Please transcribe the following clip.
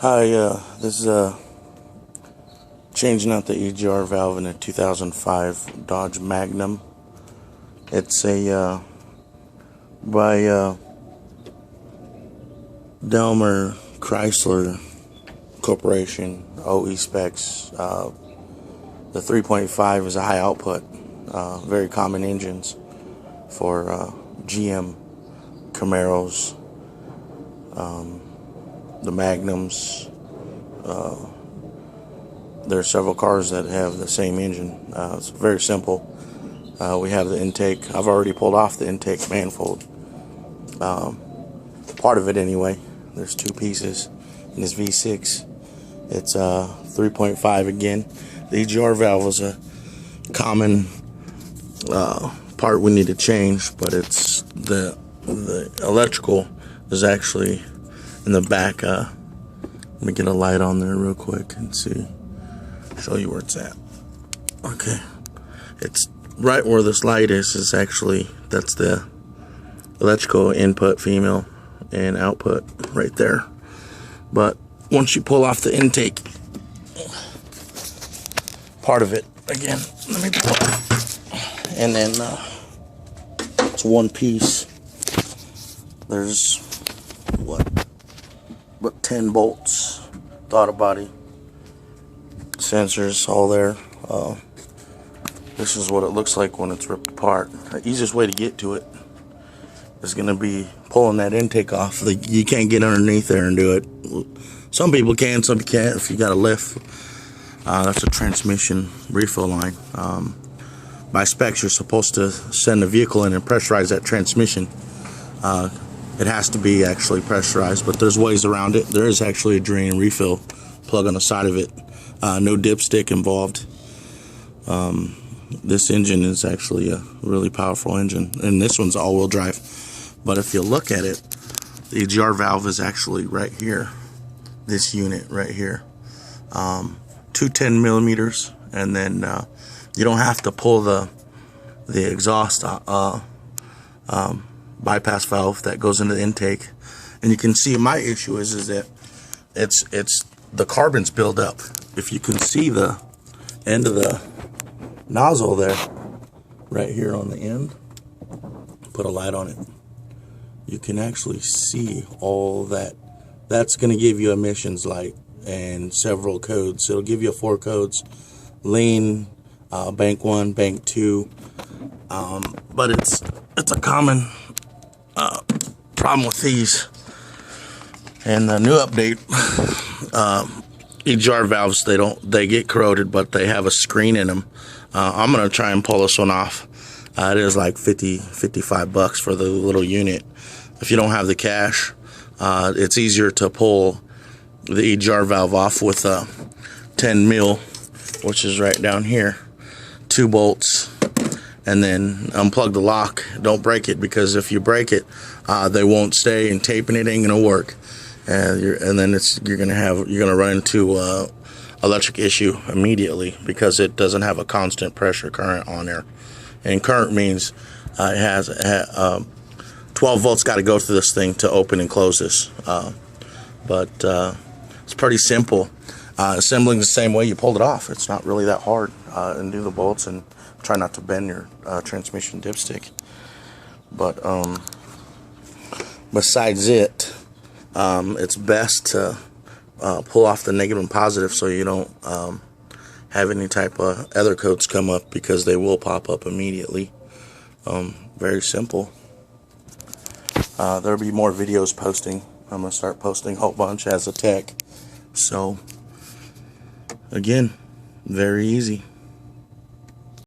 Hi, this is changing out the EGR valve in a 2005 Dodge Magnum. It's a by Delmer Chrysler Corporation, OE specs. The 3.5 is a high output, very common engines for GM Camaros, the Magnums. There are several cars that have the same engine. It's very simple. We have the intake. I've already pulled off the intake manifold. Part of it anyway. There's two pieces in this V6. It's 3.5 again. The EGR valve was a common part we need to change, but it's the electrical is actually in the back. Let me get a light on there real quick and show you where it's at. Okay, it's right where this light is actually, that's the electrical input, female, and output right there. But once you pull off the intake part of it, again, let me pull it, and then it's one piece. There's what 10 bolts, throttle body, sensors, all there. This is what it looks like when it's ripped apart. The easiest way to get to it is going to be pulling that intake off. You can't get underneath there and do it. Some people can, some can't. If you got a lift, that's a transmission refill line. By specs, you're supposed to send the vehicle in and pressurize that transmission. It has to be actually pressurized, but there's ways around it. There is actually a drain and refill plug on the side of it. No dipstick involved. This engine is actually a really powerful engine, and this one's all-wheel drive. But if you look at it, the EGR valve is actually right here. This unit right here, 210 millimeters, and then you don't have to pull the exhaust bypass valve that goes into the intake. And you can see my issue is that it's the carbon's build up. If you can see the end of the nozzle there, right here on the end, put a light on it, you can actually see all that. That's going to give you emissions light and several codes. It'll give you 4 codes: lean, bank 1, bank 2. But it's a common problem with these. And the new update, EGR valves, they get corroded, but they have a screen in them. I'm gonna try and pull this one off. It is like $55 for the little unit. If you don't have the cash, it's easier to pull the EGR valve off with a 10 mil, which is right down here, 2 bolts, and then unplug the lock. Don't break it, because if you break it, they won't stay, and taping it ain't gonna work. And then you're gonna run into electric issue immediately, because it doesn't have a constant pressure current on there. And current means it has 12 volts got to go through this thing to open and close this. But it's pretty simple. Assembling the same way you pulled it off. It's not really that hard. And do the bolts and try not to bend your transmission dipstick. But besides it, it's best to pull off the negative and positive so you don't have any type of other codes come up, because they will pop up immediately. Very simple. There'll be more videos posting. I'm going to start posting a whole bunch as a tech. So, again, very easy.